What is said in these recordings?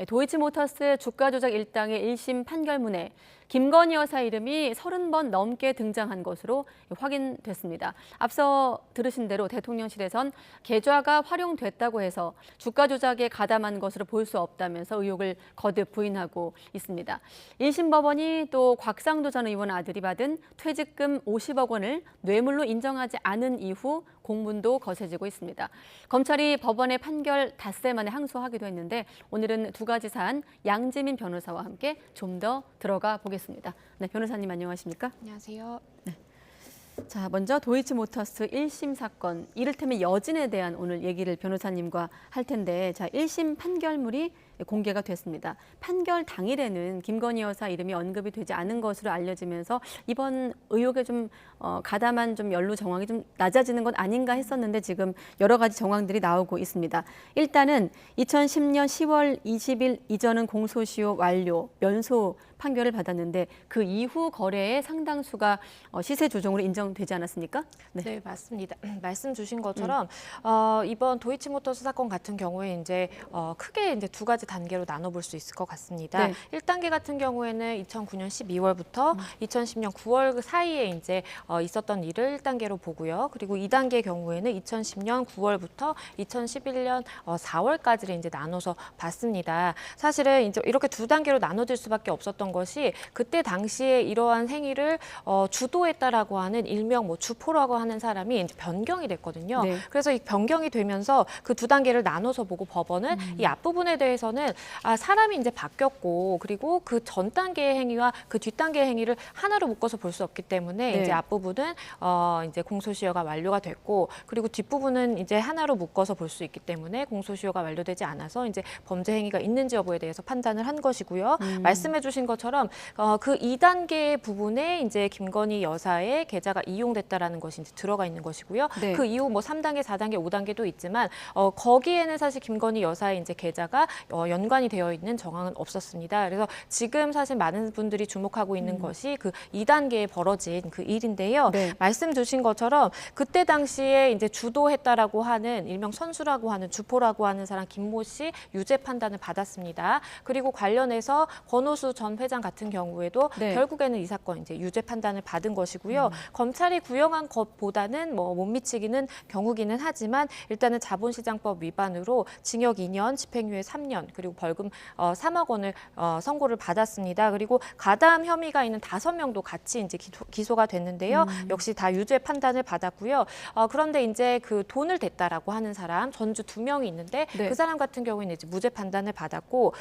도이치모터스 주가 조작 일당의 1심 판결문에 김건희 여사 이름이 30번 넘게 등장한 것으로 확인됐습니다. 앞서 들으신 대로 대통령실에선 계좌가 활용됐다고 해서 주가 조작에 가담한 것으로 볼 수 없다면서 의혹을 거듭 부인하고 있습니다. 1심 법원이 또 곽상도 전 의원 아들이 받은 퇴직금 50억 원을 뇌물로 인정하지 않은 이후 공문도 거세지고 있습니다. 검찰이 법원의 판결 닷새 만에 항소하기도 했는데 오늘은 두 가지 사안 양지민 변호사와 함께 좀 더 들어가 보겠습니다. 네, 변호사님 안녕하십니까? 안녕하세요. 네. 자, 먼저 도이치모터스 1심 사건, 이를테면 여진에 대한 오늘 얘기를 변호사님과 할 텐데, 자, 1심 판결물이 공개가 됐습니다. 판결 당일에는 김건희 여사 이름이 언급이 되지 않은 것으로 알려지면서 이번 의혹에 좀 가담한 좀 연루 정황이 좀 낮아지는 것 아닌가 했었는데 지금 여러 가지 정황들이 나오고 있습니다. 일단은 2010년 10월 20일 이전은 공소시효 완료, 면소 판결을 받았는데 그 이후 거래의 상당수가 시세 조정으로 인정되지 않았습니까? 네, 맞습니다. 말씀 주신 것처럼 이번 도이치모터스 사건 같은 경우에 이제 크게 이제 두 가지 단계로 나눠볼 수 있을 것 같습니다. 네. 1단계 같은 경우에는 2009년 12월부터 2010년 9월 사이에 이제 있었던 일을 1단계로 보고요. 그리고 2단계 경우에는 2010년 9월부터 2011년 4월까지를 이제 나눠서 봤습니다. 사실은 이제 이렇게 두 단계로 나눠질 수밖에 없었던 것이 그때 당시에 이러한 행위를 주도했다라고 하는 일명 뭐 주포라고 하는 사람이 이제 변경이 됐거든요. 네. 그래서 이 변경이 되면서 그 두 단계를 나눠서 보고 법원은 이 앞부분에 대해서는 사람이 이제 바뀌었고 그리고 그 전 단계의 행위와 그 뒷 단계의 행위를 하나로 묶어서 볼 수 없기 때문에 네. 이제 앞부분은 이제 공소시효가 완료가 됐고 그리고 뒷부분은 이제 하나로 묶어서 볼 수 있기 때문에 공소시효가 완료되지 않아서 이제 범죄 행위가 있는지 여부에 대해서 판단을 한 것이고요. 말씀해주신 것처럼 그 2단계 부분에 이제 김건희 여사의 계좌가 이용됐다라는 것이 이제 들어가 있는 것이고요. 네. 그 이후 뭐 3단계, 4단계, 5단계도 있지만 거기에는 사실 김건희 여사의 이제 계좌가 연관이 되어 있는 정황은 없었습니다. 그래서 지금 사실 많은 분들이 주목하고 있는 것이 그 2단계에 벌어진 그 일인데요. 네. 말씀 주신 것처럼 그때 당시에 이제 주도했다라고 하는 일명 선수라고 하는 주포라고 하는 사람 김모 씨 유죄 판단을 받았습니다. 그리고 관련해서 권오수 전 회장 같은 경우에도 네. 결국에는 이 사건 이제 유죄 판단을 받은 것이고요. 검찰이 구형한 것보다는 뭐 못 미치기는 경우기는 하지만 일단은 자본시장법 위반으로 징역 2년, 집행유예 3년 그리고 벌금 3억 원을 선고를 받았습니다. 그리고 가담 혐의가 있는 5명도 같이 이제 기소가 됐는데요. 역시 다 유죄 판단을 받았고요. 그런데 이제 그 돈을 댔다라고 하는 사람 전주 2명이 있는데 네. 그 사람 같은 경우에는 이제 무죄 판단을 받았고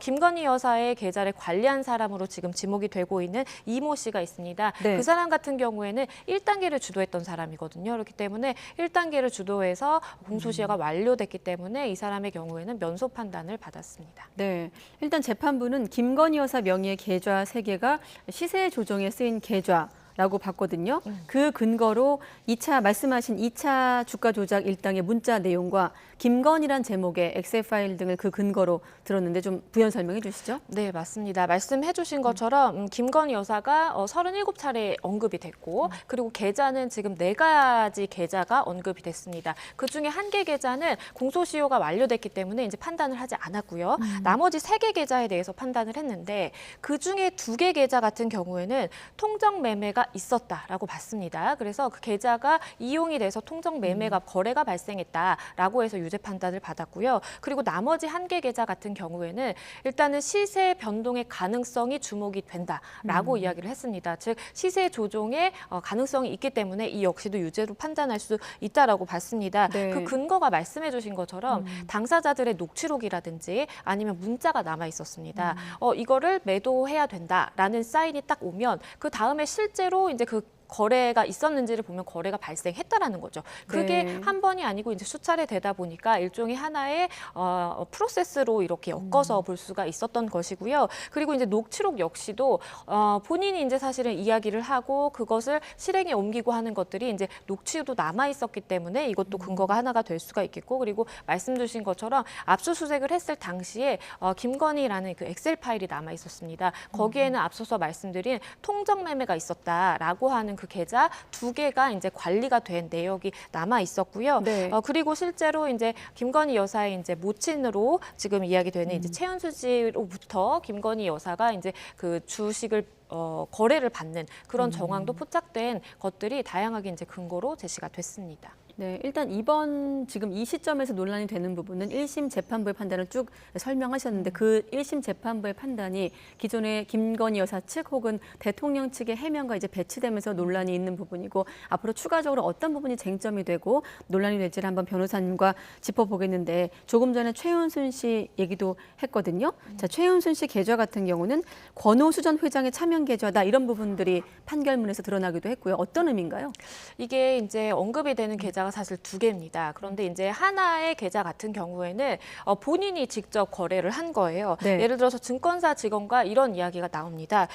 김건희 여사의 계좌를 관리한 사람으로 지금 지목이 되고 있는 이모 씨가 있습니다. 네. 그 사람 같은 경우에는 1단계를 주도했던 사람이거든요. 그렇기 때문에 1단계를 주도해서 공소시효가 완료됐기 때문에 이 사람의 경우에는 면소 판단을 받았습니다. 네, 일단 재판부는 김건희 여사 명의의 계좌 3개가 시세 조정에 쓰인 계좌라고 봤거든요. 그 근거로 말씀하신 2차 주가 조작 일당의 문자 내용과 김건희란 제목의 엑셀 파일 등을 그 근거로 들었는데 좀 부연 설명해 주시죠. 네, 맞습니다. 말씀해 주신 것처럼 김건희 여사가 37차례 언급이 됐고 그리고 계좌는 지금 4가지 계좌가 언급이 됐습니다. 그중에 1개 계좌는 공소시효가 완료됐기 때문에 이제 판단을 하지 않았고요. 나머지 3개 계좌에 대해서 판단을 했는데 그중에 2개 계좌 같은 경우에는 통정 매매가 있었다라고 봤습니다. 그래서 그 계좌가 이용이 돼서 통정 매매가 거래가 발생했다라고 해서 유죄 판단을 받았고요. 그리고 나머지 1개 계좌 같은 경우에는 일단은 시세 변동의 가능성이 주목이 된다라고 이야기를 했습니다. 즉 시세 조종의 가능성이 있기 때문에 이 역시도 유죄로 판단할 수 있다라고 봤습니다. 네. 그 근거가 말씀해 주신 것처럼 당사자들의 녹취록이라든지 아니면 문자가 남아 있었습니다. 이거를 매도해야 된다라는 사인이 딱 오면 그 다음에 실제로 이제 그 거래가 있었는지를 보면 거래가 발생했다라는 거죠. 그게 네. 한 번이 아니고 이제 수차례 되다 보니까 일종의 하나의 프로세스로 이렇게 엮어서 볼 수가 있었던 것이고요. 그리고 이제 녹취록 역시도 본인이 이제 사실은 이야기를 하고 그것을 실행에 옮기고 하는 것들이 이제 녹취도 남아 있었기 때문에 이것도 근거가 하나가 될 수가 있겠고 그리고 말씀 주신 것처럼 압수수색을 했을 당시에 김건희라는 그 엑셀 파일이 남아 있었습니다. 거기에는 앞서서 말씀드린 통정 매매가 있었다라고 하는 있는 그 계좌 2개가 이제 관리가 된 내역이 남아 있었고요. 네. 그리고 실제로 이제 김건희 여사의 이제 모친으로 지금 이야기되는 이제 최은순 씨로부터 김건희 여사가 이제 그 주식을 거래를 받는 그런 정황도 포착된 것들이 다양하게 이제 근거로 제시가 됐습니다. 네, 일단 이번 지금 이 시점에서 논란이 되는 부분은 1심 재판부의 판단을 쭉 설명하셨는데 그 1심 재판부의 판단이 기존의 김건희 여사 측 혹은 대통령 측의 해명과 이제 배치되면서 논란이 있는 부분이고 앞으로 추가적으로 어떤 부분이 쟁점이 되고 논란이 될지를 한번 변호사님과 짚어보겠는데 조금 전에 최은순 씨 얘기도 했거든요. 자, 최은순 씨 계좌 같은 경우는 권오수 전 회장의 차명 계좌다 이런 부분들이 판결문에서 드러나기도 했고요. 어떤 의미인가요? 이게 이제 언급이 되는 계좌가 사실 2개입니다. 그런데 이제 하나의 계좌 같은 경우에는 본인이 직접 거래를 한 거예요. 네. 예를 들어서 증권사 직원과 이런 이야기가 나옵니다.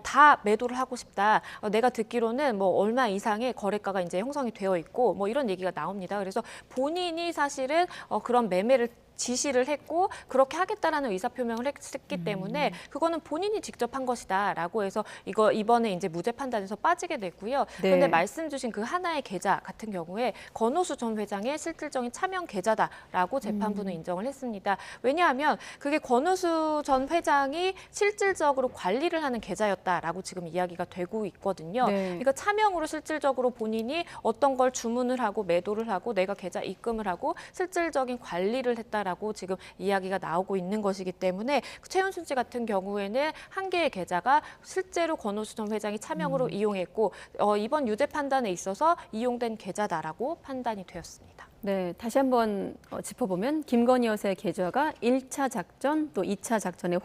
다 매도를 하고 싶다. 내가 듣기로는 뭐 얼마 이상의 거래가가 이제 형성이 되어 있고 뭐 이런 얘기가 나옵니다. 그래서 본인이 사실은 그런 매매를 지시를 했고 그렇게 하겠다라는 의사표명을 했기 때문에 그거는 본인이 직접 한 것이다라고 해서 이번에 이제 무죄 판단에서 빠지게 됐고요. 네. 그런데 말씀 주신 그 하나의 계좌 같은 경우에 권오수 전 회장의 실질적인 차명 계좌다라고 재판부는 인정을 했습니다. 왜냐하면 그게 권오수 전 회장이 실질적으로 관리를 하는 계좌였다라고 지금 이야기가 되고 있거든요. 네. 그러니까 차명으로 실질적으로 본인이 어떤 걸 주문을 하고 매도를 하고 내가 계좌 입금을 하고 실질적인 관리를 했다라고 지금 이야기가 나오고 있는 것이기 때문에 최은순 씨 같은 경우에는 한 개의 계좌가 실제로 권오수 전 회장이 차명으로 이용했고 이번 유죄 판단에 있어서 이용된 계좌다라고 판단이 되었습니다. 네, 다시 한번 짚어보면 김건희 여사의 계좌가 1차 작전 또 2차 작전에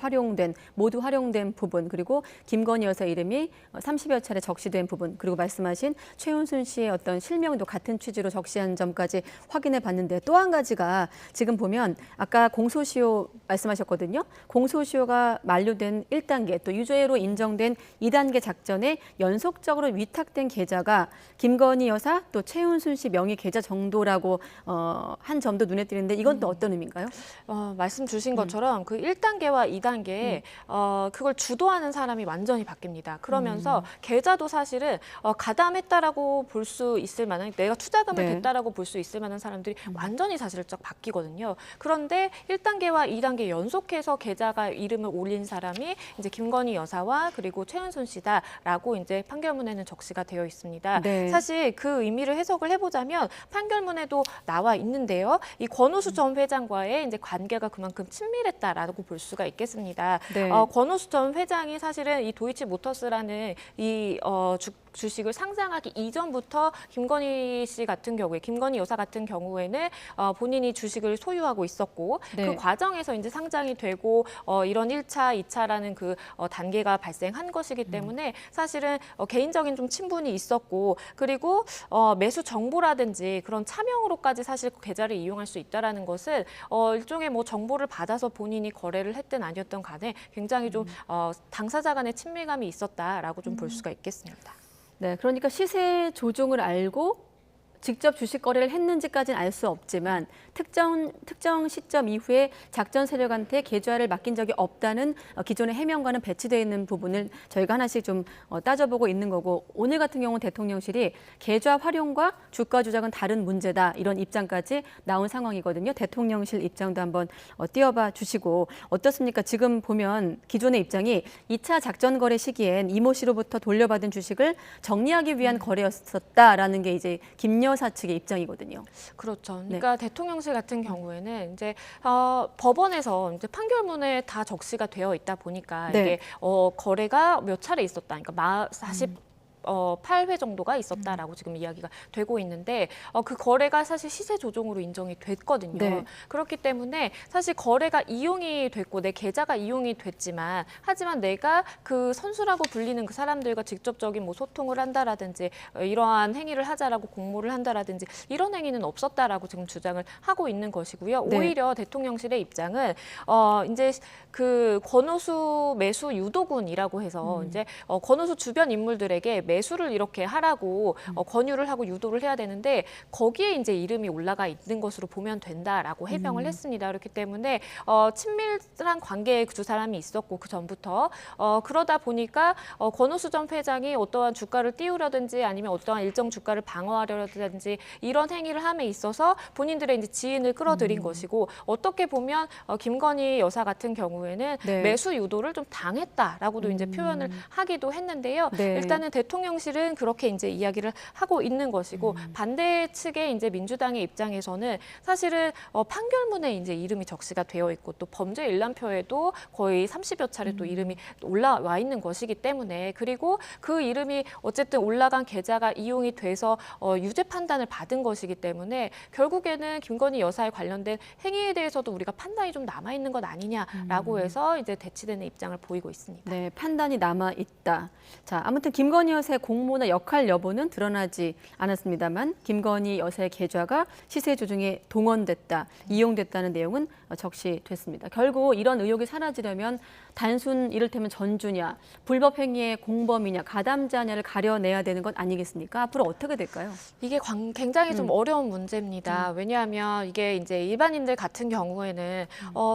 모두 활용된 부분 그리고 김건희 여사 이름이 30여 차례 적시된 부분 그리고 말씀하신 최은순 씨의 어떤 실명도 같은 취지로 적시한 점까지 확인해 봤는데 또 한 가지가 지금 보면 아까 공소시효 말씀하셨거든요. 공소시효가 만료된 1단계 또 유죄로 인정된 2단계 작전에 연속적으로 위탁된 계좌가 김건희 여사 또 최은순 씨 명의 계좌 정도라고 한 점도 눈에 띄는데 이건 또 어떤 의미인가요? 말씀 주신 것처럼 그 1단계와 2단계 그걸 주도하는 사람이 완전히 바뀝니다. 그러면서 계좌도 사실은 가담했다라고 볼 수 있을 만한 내가 투자금을 네. 댔다라고 볼 수 있을 만한 사람들이 완전히 사실적 바뀌거든요. 그런데 1단계와 2단계 연속해서 계좌가 이름을 올린 사람이 이제 김건희 여사와 그리고 최은순 씨다라고 이제 판결문에는 적시가 되어 있습니다. 네. 사실 그 의미를 해석을 해보자면 판결문에도 나와 있는데요. 이 권오수 전 회장과의 이제 관계가 그만큼 친밀했다라고 볼 수가 있겠습니다. 네. 권오수 전 회장이 사실은 이 도이치모터스라는 이 주식을 상장하기 이전부터 김건희 여사 같은 경우에는 본인이 주식을 소유하고 있었고 네. 그 과정에서 이제 상장이 되고 이런 1차, 2차라는 그 단계가 발생한 것이기 때문에 사실은 개인적인 좀 친분이 있었고 그리고 매수 정보라든지 그런 차명으로까지 사실 그 계좌를 이용할 수 있다라는 것은 일종의 뭐 정보를 받아서 본인이 거래를 했든 아니었든 간에 굉장히 좀 당사자 간의 친밀감이 있었다라고 좀 볼 수가 있겠습니다. 네, 그러니까 시세 조종을 알고 직접 주식 거래를 했는지까지는 알 수 없지만 특정 시점 이후에 작전 세력한테 계좌를 맡긴 적이 없다는 기존의 해명과는 배치되어 있는 부분을 저희가 하나씩 좀 따져보고 있는 거고 오늘 같은 경우는 대통령실이 계좌 활용과 주가 조작은 다른 문제다 이런 입장까지 나온 상황이거든요. 대통령실 입장도 한번 띄워봐 주시고 어떻습니까? 지금 보면 기존의 입장이 2차 작전 거래 시기엔 이모 씨로부터 돌려받은 주식을 정리하기 위한 거래였었다라는 게 이제 김 여사 측의 입장이거든요. 그렇죠. 그러니까 대통령실 같은 경우에는 이제 법원에서 이제 판결문에 다 적시가 되어 있다 보니까 네. 이게 거래가 몇 차례 있었다. 그러니까 8회 정도가 있었다라고 지금 이야기가 되고 있는데 그 거래가 사실 시세 조종으로 인정이 됐거든요. 네. 그렇기 때문에 사실 거래가 이용이 됐고 내 계좌가 이용이 됐지만 하지만 내가 그 선수라고 불리는 그 사람들과 직접적인 뭐 소통을 한다라든지 이러한 행위를 하자라고 공모를 한다라든지 이런 행위는 없었다라고 지금 주장을 하고 있는 것이고요. 네. 오히려 대통령실의 입장은 이제 그 권오수 매수 유도군이라고 해서 이제 권오수 주변 인물들에게 매수를 이렇게 하라고 권유를 하고 유도를 해야 되는데 거기에 이제 이름이 올라가 있는 것으로 보면 된다라고 해명을 했습니다. 그렇기 때문에 친밀한 관계에 두 사람이 있었고 그 전부터 그러다 보니까 권오수 전 회장이 어떠한 주가를 띄우려든지 아니면 어떠한 일정 주가를 방어하려든지 이런 행위를 함에 있어서 본인들의 이제 지인을 끌어들인 것이고 어떻게 보면 김건희 여사 같은 경우에는 네. 매수 유도를 좀 당했다라고도 이제 표현을 하기도 했는데요. 네. 일단은 대통령실은 그렇게 이제 이야기를 하고 있는 것이고 반대 측의 이제 민주당의 입장에서는 사실은 판결문에 이제 이름이 적시가 되어 있고 또 범죄 일람표에도 거의 30여 차례 또 이름이 올라와 있는 것이기 때문에 그리고 그 이름이 어쨌든 올라간 계좌가 이용이 돼서 유죄 판단을 받은 것이기 때문에 결국에는 김건희 여사에 관련된 행위에 대해서도 우리가 판단이 좀 남아 있는 것 아니냐라고 해서 이제 대치되는 입장을 보이고 있습니다. 네, 판단이 남아 있다. 자, 아무튼 김건희 여사의 공모나 역할 여부는 드러나지 않았습니다만 김건희 여사의 계좌가 시세 조정에 동원됐다, 이용됐다는 내용은 적시됐습니다. 결국 이런 의혹이 사라지려면 단순 이를테면 전주냐, 불법 행위의 공범이냐, 가담자냐를 가려내야 되는 것 아니겠습니까? 앞으로 어떻게 될까요? 이게 굉장히 좀 어려운 문제입니다. 왜냐하면 이게 이제 일반인들 같은 경우에는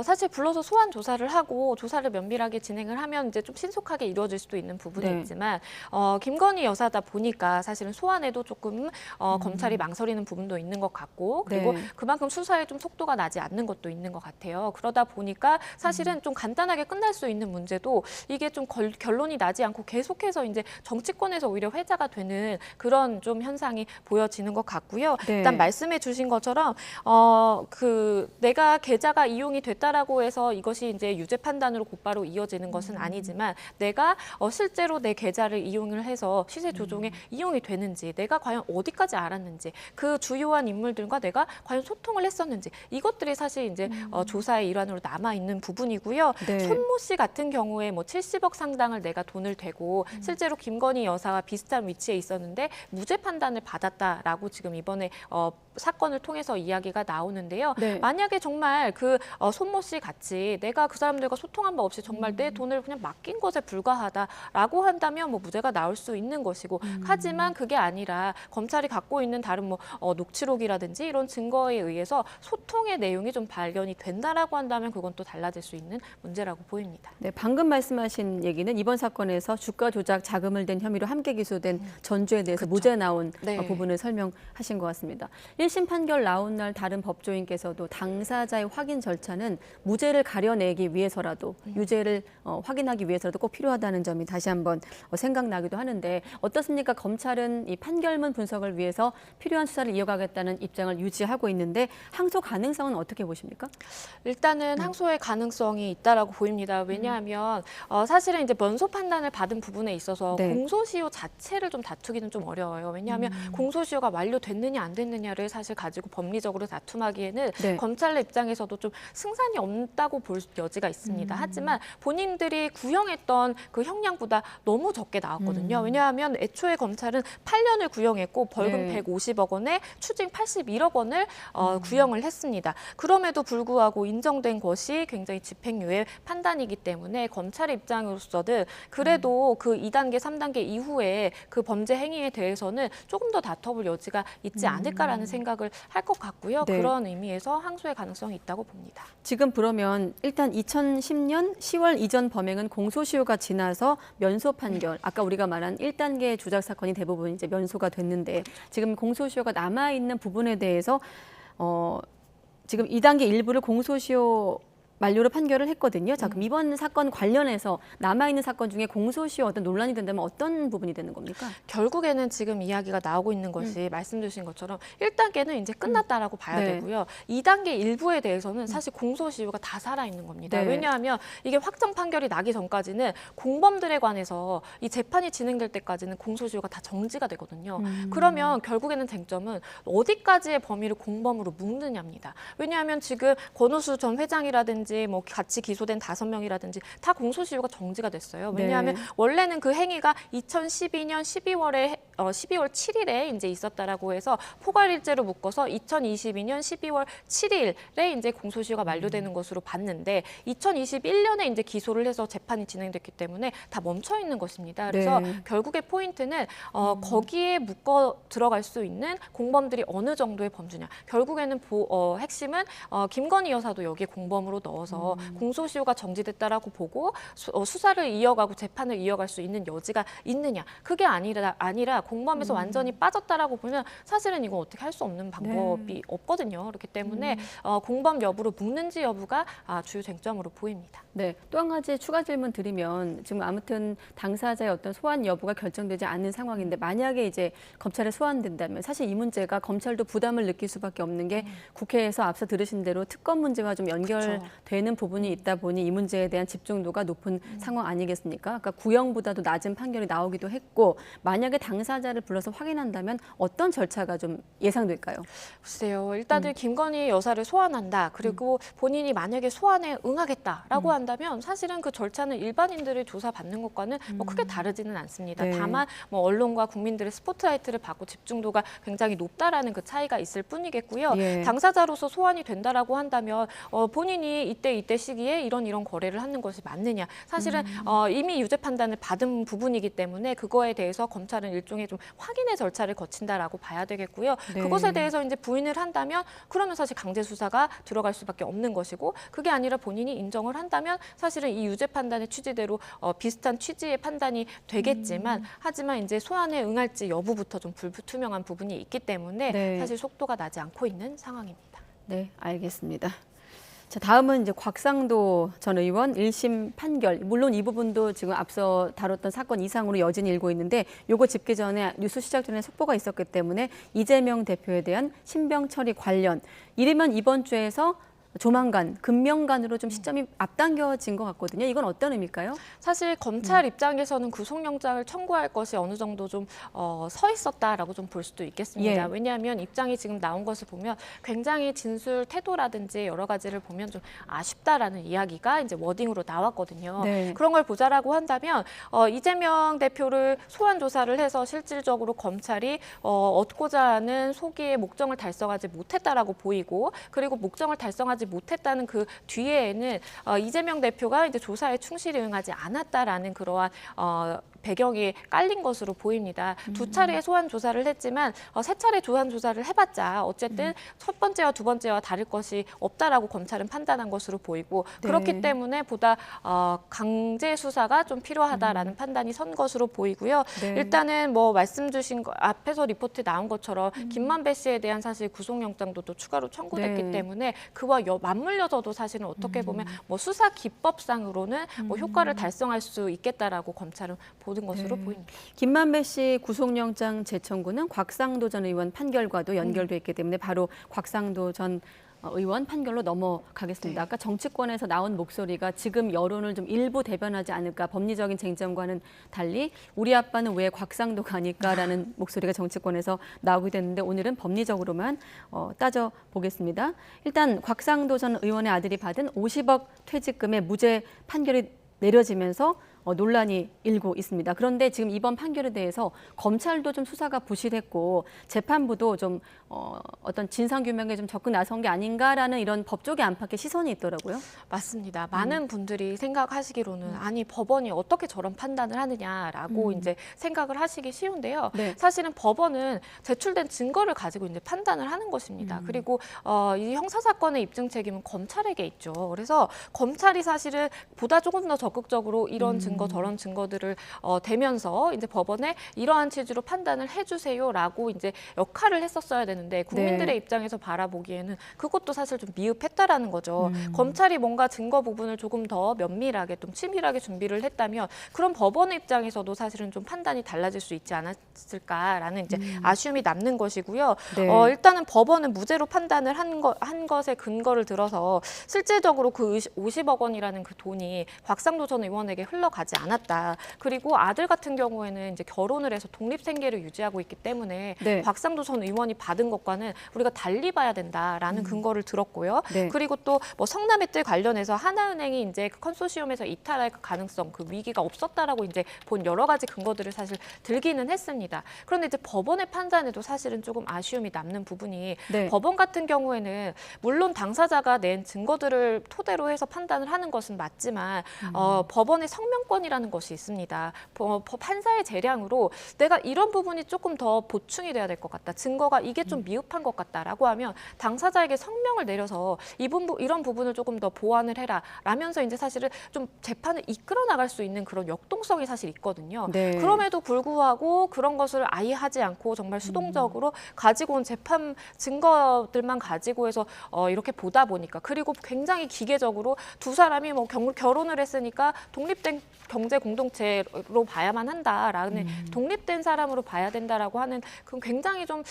사실 불러서 소환 조사를 하고 조사를 면밀하게 진행을 하면 이제 좀 신속하게 이루어질 수도 있는 부분이 네. 있지만 김건희 여사다 보니까 사실은 소환에도 조금 검찰이 망설이는 부분도 있는 것 같고 그리고 네. 그만큼 수사에 좀 속도가 나지 않는 것도 있는 것 같아요. 그러다 보니까 사실은 좀 간단하게 끝날 수 있는 문제도 이게 좀 결론이 나지 않고 계속해서 이제 정치권에서 오히려 회자가 되는 그런 좀 현상이 보여지는 것 같고요. 네. 일단 말씀해 주신 것처럼 내가 계좌가 이용이 됐다라고 해서 이것이 이제 유죄 판단으로 곧바로 이어지는 것은 아니지만 내가 실제로 내 계좌를 이용을 해서 시세 조종에 이용이 되는지 내가 과연 어디까지 알았는지 그 주요한 인물들과 내가 과연 소통을 했었는지 이것들이 사실 이제 조사의 일환으로 남아 있는 부분이고요. 네. 손모 씨 같은 경우에 뭐 70억 상당을 내가 돈을 대고 실제로 김건희 여사와 비슷한 위치에 있었는데 무죄 판단을 받았다라고 지금 이번에 사건을 통해서 이야기가 나오는데요. 네. 만약에 정말 그 손모 씨 같이 내가 그 사람들과 소통한 바 없이 정말 내 돈을 그냥 맡긴 것에 불과하다라고 한다면 뭐 무죄가 나올 수 있는 것이고 하지만 그게 아니라 검찰이 갖고 있는 다른 뭐 녹취록이라든지 이런 증거에 의해서 소통의 내용이 좀 발견이 된다라고 한다면 그건 또 달라질 수 있는 문제라고 보입니다. 네, 방금 말씀하신 얘기는 이번 사건에서 주가 조작 자금을 댄 혐의로 함께 기소된 전주에 대해서 무죄 나온 네. 부분을 설명하신 것 같습니다. 1심 판결 나온 날 다른 법조인께서도 당사자의 확인 절차는 무죄를 가려내기 위해서라도 유죄를 확인하기 위해서라도 꼭 필요하다는 점이 다시 한번 생각나기도 하는데 어떻습니까? 검찰은 이 판결문 분석을 위해서 필요한 수사를 이어가겠다는 입장을 유지하고 있는데 항소 가능성은 어떻게 보십니까? 일단은 항소의 가능성이 있다라고 보입니다. 왜냐하면 사실은 이제 면소 판단을 받은 부분에 있어서 네. 공소시효 자체를 좀 다투기는 좀 어려워요. 왜냐하면 공소시효가 완료됐느냐 안 됐느냐를 사실 가지고 법리적으로 다툼하기에는 네. 검찰 입장에서도 좀 승산이 없다고 볼 여지가 있습니다. 하지만 본인들이 구형했던 그 형량보다 너무 적게 나왔거든요. 왜냐하면 애초에 검찰은 8년을 구형했고 벌금 네. 150억 원에 추징 81억 원을 구형을 했습니다. 그럼에도 불구하고 인정된 것이 굉장히 집행유예 판단이기 때문에 검찰의 입장으로서는 그래도 그 2단계, 3단계 이후에 그 범죄 행위에 대해서는 조금 더 다퉈볼 여지가 있지 않을까라는 생각을 할 것 같고요. 네. 그런 의미에서 항소의 가능성이 있다고 봅니다. 지금 그러면 일단 2010년 10월 이전 범행은 공소시효가 지나서 면소 판결, 아까 우리가 말한 1단계 조작 사건이 대부분 이제 면소가 됐는데 지금 공소시효가 남아 있는 부분에 대해서 지금 2단계 일부를 공소시효 만료로 판결을 했거든요. 자, 그럼 이번 사건 관련해서 남아있는 사건 중에 공소시효 어떤 논란이 된다면 어떤 부분이 되는 겁니까? 결국에는 지금 이야기가 나오고 있는 것이 말씀 주신 것처럼 1단계는 이제 끝났다라고 봐야 네. 되고요. 2단계 일부에 대해서는 사실 공소시효가 다 살아있는 겁니다. 네. 왜냐하면 이게 확정 판결이 나기 전까지는 공범들에 관해서 이 재판이 진행될 때까지는 공소시효가 다 정지가 되거든요. 그러면 결국에는 쟁점은 어디까지의 범위를 공범으로 묶느냐입니다. 왜냐하면 지금 권오수 전 회장이라든지 뭐 같이 기소된 5명이라든지 다 공소시효가 정지가 됐어요. 왜냐하면 네. 원래는 그 행위가 2012년 12월에 12월 7일에 이제 있었다라고 해서 포괄일제로 묶어서 2022년 12월 7일에 이제 공소시효가 만료되는 것으로 봤는데 2021년에 이제 기소를 해서 재판이 진행됐기 때문에 다 멈춰 있는 것입니다. 그래서 네. 결국의 포인트는 거기에 묶어 들어갈 수 있는 공범들이 어느 정도의 범주냐. 결국에는 핵심은 김건희 여사도 여기에 공범으로 넣어서 공소시효가 정지됐다라고 보고 수사를 이어가고 재판을 이어갈 수 있는 여지가 있느냐. 그게 아니라 공범에서 완전히 빠졌다라고 보면 사실은 이건 어떻게 할 수 없는 방법이 없거든요. 그렇기 때문에 공범 여부로 묶는지 여부가 주요 쟁점으로 보입니다. 네, 또 한 가지 추가 질문 드리면 지금 아무튼 당사자의 어떤 소환 여부가 결정되지 않는 상황인데 만약에 이제 검찰에 소환된다면 사실 이 문제가 검찰도 부담을 느낄 수밖에 없는 게 국회에서 앞서 들으신 대로 특검 문제와 좀 연결되는 부분이 있다 보니 이 문제에 대한 집중도가 높은 상황 아니겠습니까? 그러니까 구형보다도 낮은 판결이 나오기도 했고 만약에 당사자를 불러서 확인한다면 어떤 절차가 좀 예상될까요? 글쎄요. 일단은 김건희 여사를 소환한다. 그리고 본인이 만약에 소환에 응하겠다라고 한다면 사실은 그 절차는 일반인들의 조사받는 것과는 뭐 크게 다르지는 않습니다. 네. 다만 뭐 언론과 국민들의 스포트라이트를 받고 집중도가 굉장히 높다라는 그 차이가 있을 뿐이겠고요. 예. 당사자로서 소환이 된다라고 한다면 본인이 이때 시기에 이런 거래를 하는 것이 맞느냐. 사실은 이미 유죄 판단을 받은 부분이기 때문에 그거에 대해서 검찰은 일종의 좀 확인의 절차를 거친다라고 봐야 되겠고요. 네. 그것에 대해서 이제 부인을 한다면 그러면 사실 강제 수사가 들어갈 수밖에 없는 것이고 그게 아니라 본인이 인정을 한다면 사실은 이 유죄 판단의 취지대로 비슷한 취지의 판단이 되겠지만 하지만 이제 소환에 응할지 여부부터 좀 불투명한 부분이 있기 때문에 네. 사실 속도가 나지 않고 있는 상황입니다. 네, 알겠습니다. 자, 다음은 이제 곽상도 전 의원 1심 판결. 물론 이 부분도 지금 앞서 다뤘던 사건 이상으로 여전히 일고 있는데 요거 짚기 전에 뉴스 시작 전에 속보가 있었기 때문에 이재명 대표에 대한 신병 처리 관련 이르면 이번 주에서 조만간 금명간으로 좀 시점이 앞당겨진 것 같거든요. 이건 어떤 의미일까요? 사실 검찰 입장에서는 구속영장을 청구할 것이 어느 정도 좀 서 있었다라고 좀 볼 수도 있겠습니다. 예. 왜냐하면 입장이 지금 나온 것을 보면 굉장히 진술 태도라든지 여러 가지를 보면 좀 아쉽다라는 이야기가 이제 워딩으로 나왔거든요. 네. 그런 걸 보자라고 한다면 이재명 대표를 소환 조사를 해서 실질적으로 검찰이 얻고자 하는 소기의 목적을 달성하지 못했다라고 보이고 그리고 목적을 달성하지 못했다는 그 뒤에는 이재명 대표가 이제 조사에 충실히 응하지 않았다라는 그러한 배경이 깔린 것으로 보입니다. 두 차례 소환 조사를 했지만 세 차례 소환 조사를 해봤자 어쨌든 첫 번째와 두 번째와 다를 것이 없다라고 검찰은 판단한 것으로 보이고 네. 그렇기 때문에 보다 강제 수사가 좀 필요하다라는 판단이 선 것으로 보이고요. 네. 일단은 뭐 말씀 주신 거 앞에서 리포트에 나온 것처럼 김만배 씨에 대한 사실 구속영장도 또 추가로 청구됐기 네. 때문에 그와 맞물려져도 사실은 어떻게 보면 뭐 수사 기법상으로는 뭐 효과를 달성할 수 있겠다라고 검찰은 보는 것으로 네. 보입니다. 김만배 씨 구속영장 재청구는 곽상도 전 의원 판결과도 연결돼 있기 때문에 바로 곽상도 전 의원 판결로 넘어가겠습니다. 네. 아까 정치권에서 나온 목소리가 지금 여론을 좀 일부 대변하지 않을까 법리적인 쟁점과는 달리 우리 아빠는 왜 곽상도가 아닐까라는 목소리가 정치권에서 나오게 됐는데 오늘은 법리적으로만 따져보겠습니다. 일단 곽상도 전 의원의 아들이 받은 50억 퇴직금의 무죄 판결이 내려지면서 논란이 일고 있습니다. 그런데 지금 이번 판결에 대해서 검찰도 좀 수사가 부실했고 재판부도 좀 어떤 진상규명에 좀 적극 나선 게 아닌가라는 이런 법조계 안팎의 시선이 있더라고요. 맞습니다. 많은 분들이 생각하시기로는 아니 법원이 어떻게 저런 판단을 하느냐라고 이제 생각을 하시기 쉬운데요. 네. 사실은 법원은 제출된 증거를 가지고 이제 판단을 하는 것입니다. 그리고 이 형사 사건의 입증 책임은 검찰에게 있죠. 그래서 검찰이 사실은 보다 조금 더 적극적으로 이런 증거 저런 증거들을 대면서 이제 법원에 이러한 취지로 판단을 해주세요라고 이제 역할을 했었어야 되는데 국민들의 네. 입장에서 바라보기에는 그것도 사실 좀 미흡했다라는 거죠. 검찰이 뭔가 증거 부분을 조금 더 면밀하게 좀 치밀하게 준비를 했다면 그런 법원의 입장에서도 사실은 좀 판단이 달라질 수 있지 않았을까라는 이제 아쉬움이 남는 것이고요. 네. 일단은 법원은 무죄로 판단을 한 것에 근거를 들어서 실질적으로 그 50억 원이라는 그 돈이 곽상도 전 의원에게 흘러가 가지 않았다. 그리고 아들 같은 경우에는 이제 결혼을 해서 독립 생계를 유지하고 있기 때문에 네. 곽상도 전 의원이 받은 것과는 우리가 달리 봐야 된다라는 근거를 들었고요. 네. 그리고 또 뭐 성남의 뜰 관련해서 하나은행이 이제 그 컨소시엄에서 이탈할 가능성, 그 위기가 없었다라고 이제 본 여러 가지 근거들을 사실 들기는 했습니다. 그런데 이제 법원의 판단에도 사실은 조금 아쉬움이 남는 부분이 네. 법원 같은 경우에는 물론 당사자가 낸 증거들을 토대로 해서 판단을 하는 것은 맞지만 법원의 성명권이라는 것이 있습니다. 판사의 재량으로 내가 이런 부분이 조금 더 보충이 돼야 될 것 같다. 증거가 이게 좀 미흡한 것 같다라고 하면 당사자에게 성명을 내려서 이런 부분을 조금 더 보완을 해라 라면서 이제 사실은 좀 재판을 이끌어 나갈 수 있는 그런 역동성이 사실 있거든요. 네. 그럼에도 불구하고 그런 것을 아예 하지 않고 정말 수동적으로 가지고 온 재판 증거들만 가지고 해서 이렇게 보다 보니까 그리고 굉장히 기계적으로 두 사람이 뭐 결혼을 했으니까 독립된 경제 공동체로 봐야만 한다라는 독립된 사람으로 봐야 된다라고 하는 그 굉장히 좀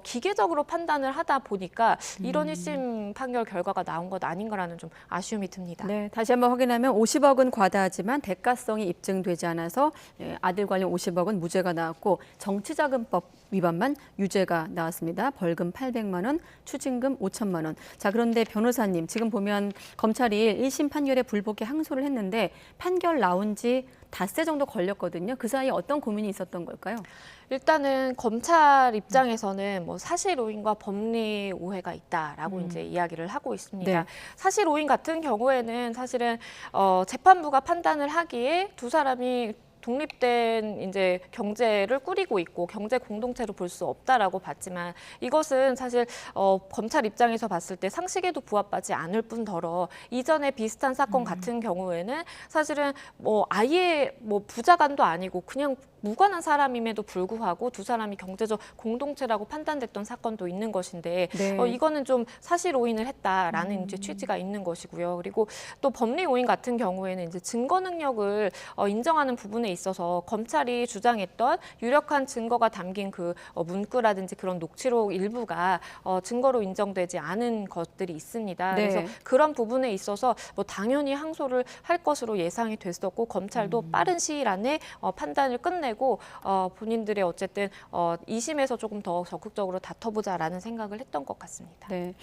기계적으로 판단을 하다 보니까 이런 1심 판결 결과가 나온 것 아닌가라는 좀 아쉬움이 듭니다. 네, 다시 한번 확인하면 50억은 과다하지만 대가성이 입증되지 않아서 아들 관련 50억은 무죄가 나왔고 정치자금법 위반만 유죄가 나왔습니다. 벌금 800만 원, 추징금 5천만 원. 자, 그런데 변호사님, 지금 보면 검찰이 1심 판결에 불복해 항소를 했는데 판결 나온 지 닷새 정도 걸렸거든요. 그 사이에 어떤 고민이 있었던 걸까요? 일단은 검찰 입장에서는 뭐 사실 오인과 법리 오해가 있다라고 이제 이야기를 하고 있습니다. 네. 사실 오인 같은 경우에는 사실은 재판부가 판단을 하기에 두 사람이 독립된 이제 경제를 꾸리고 있고 경제 공동체로 볼 수 없다라고 봤지만 이것은 사실 검찰 입장에서 봤을 때 상식에도 부합하지 않을 뿐더러 이전에 비슷한 사건 같은 경우에는 사실은 뭐 아예 뭐 부자간도 아니고 그냥 무관한 사람임에도 불구하고 두 사람이 경제적 공동체라고 판단됐던 사건도 있는 것인데 네. 이거는 좀 사실 오인을 했다라는 이제 취지가 있는 것이고요. 그리고 또 법리 오인 같은 경우에는 이제 증거 능력을 인정하는 부분에 있어서 검찰이 주장했던 유력한 증거가 담긴 그 문구라든지 그런 녹취록 일부가 증거로 인정되지 않은 것들이 있습니다. 네. 그래서 그런 부분에 있어서 뭐 당연히 항소를 할 것으로 예상이 됐었고 검찰도 빠른 시일 안에 판단을 끝내고 본인들의 어쨌든 2심에서 조금 더 적극적으로 다퉈보자라는 생각을 했던 것 같습니다. 네.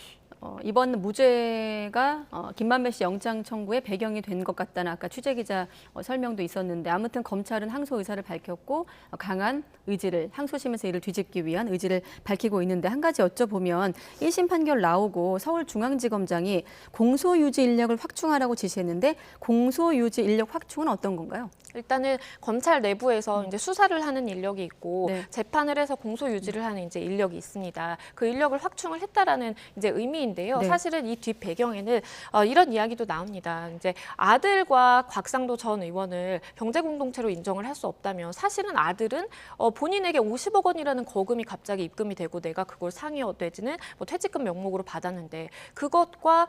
이번 무죄가 김만배 씨 영장 청구의 배경이 된 것 같다는 아까 취재 기자 설명도 있었는데 아무튼 검찰은 항소 의사를 밝혔고 강한 의지를 항소심에서 이를 뒤집기 위한 의지를 밝히고 있는데 한 가지 여쭤보면 1심 판결 나오고 서울중앙지검장이 공소유지 인력을 확충하라고 지시했는데 공소유지 인력 확충은 어떤 건가요? 일단은 검찰 내부에서 이제 수사를 하는 인력이 있고 네. 재판을 해서 공소 유지를 하는 이제 인력이 있습니다. 그 인력을 확충을 했다라는 이제 의미인데요. 네. 사실은 이 뒷 배경에는 이런 이야기도 나옵니다. 이제 아들과 곽상도 전 의원을 경제 공동체로 인정을 할 수 없다면 사실은 아들은 본인에게 50억 원이라는 거금이 갑자기 입금이 되고 내가 그걸 상위 내지는 뭐 퇴직금 명목으로 받았는데 그것과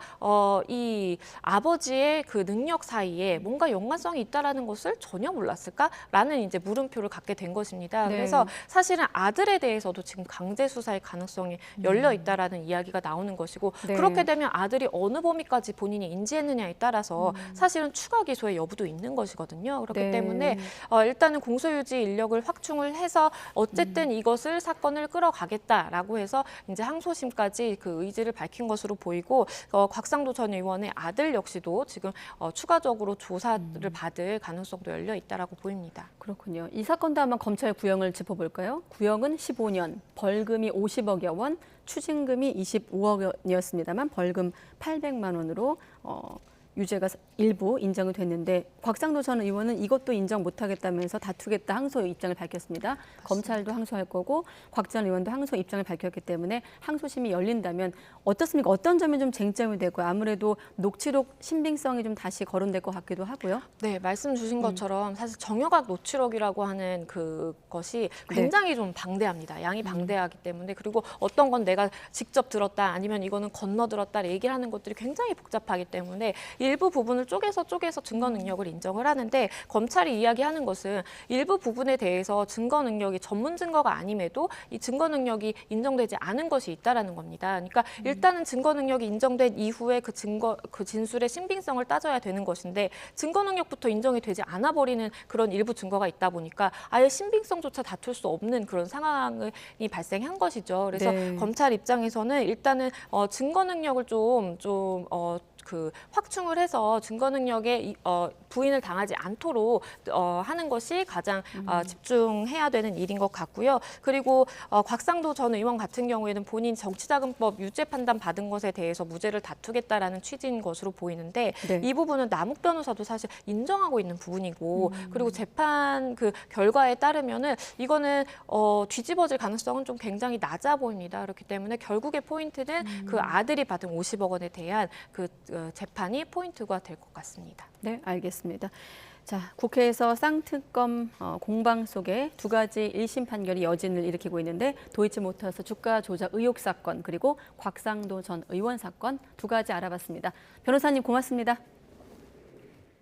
이 아버지의 그 능력 사이에 뭔가 연관성이 있다라는 것을 전혀 몰랐을까라는 이제 물음표를 갖게 된 것입니다. 네. 그래서 사실은 아들에 대해서도 지금 강제 수사의 가능성이 열려 있다라는 이야기가 나오는 것이고 네. 그렇게 되면 아들이 어느 범위까지 본인이 인지했느냐에 따라서 사실은 추가 기소의 여부도 있는 것이거든요. 그렇기 네. 때문에 일단은 공소유지 인력을 확충을 해서 어쨌든 이것을 사건을 끌어가겠다라고 해서 이제 항소심까지 그 의지를 밝힌 것으로 보이고 곽상도 전 의원의 아들 역시도 지금 추가적으로 조사를 받을 가능성도 열려 있다라고 보입니다. 그렇군요. 이 사건도 한번 검찰 구형을 짚어볼까요? 구형은 15년, 벌금이 50억여 원, 추징금이 25억 원이었습니다만 벌금 800만 원으로 유죄가 일부 인정이 됐는데 곽상도 전 의원은 이것도 인정 못하겠다면서 다투겠다 항소 입장을 밝혔습니다. 맞습니다. 검찰도 항소할 거고 곽 전 의원도 항소 입장을 밝혔기 때문에 항소심이 열린다면 어떻습니까? 어떤 점이 좀 쟁점이 되고 아무래도 녹취록 신빙성이 좀 다시 거론될 것 같기도 하고요. 네, 말씀 주신 것처럼 사실 정여각 녹취록이라고 하는 그것이 굉장히 좀 방대합니다. 양이 방대하기 때문에 그리고 어떤 건 내가 직접 들었다 아니면 이거는 건너 들었다 얘기를 하는 것들이 굉장히 복잡하기 때문에 일부 부분을 쪼개서 증거 능력을 인정을 하는데 검찰이 이야기하는 것은 일부 부분에 대해서 증거 능력이 전문 증거가 아님에도 이 증거 능력이 인정되지 않은 것이 있다라는 겁니다. 그러니까 일단은 증거 능력이 인정된 이후에 그 진술의 신빙성을 따져야 되는 것인데 증거 능력부터 인정이 되지 않아 버리는 그런 일부 증거가 있다 보니까 아예 신빙성조차 다툴 수 없는 그런 상황이 발생한 것이죠. 그래서 네. 검찰 입장에서는 일단은 증거 능력을 확충을 해서 증거 능력에 부인을 당하지 않도록 하는 것이 가장 집중해야 되는 일인 것 같고요. 그리고 곽상도 전 의원 같은 경우에는 본인 정치자금법 유죄 판단 받은 것에 대해서 무죄를 다투겠다라는 취지인 것으로 보이는데 네. 이 부분은 남욱 변호사도 사실 인정하고 있는 부분이고 그리고 재판 그 결과에 따르면은 이거는 뒤집어질 가능성은 좀 굉장히 낮아 보입니다. 그렇기 때문에 결국의 포인트는 그 아들이 받은 50억 원에 대한 그 재판이 포인트가 될 것 같습니다. 네, 알겠습니다. 자, 국회에서 쌍특검 공방 속에 두 가지 1심 판결이 여진을 일으키고 있는데 도이치모터스 주가 조작 의혹 사건 그리고 곽상도 전 의원 사건 두 가지 알아봤습니다. 변호사님 고맙습니다.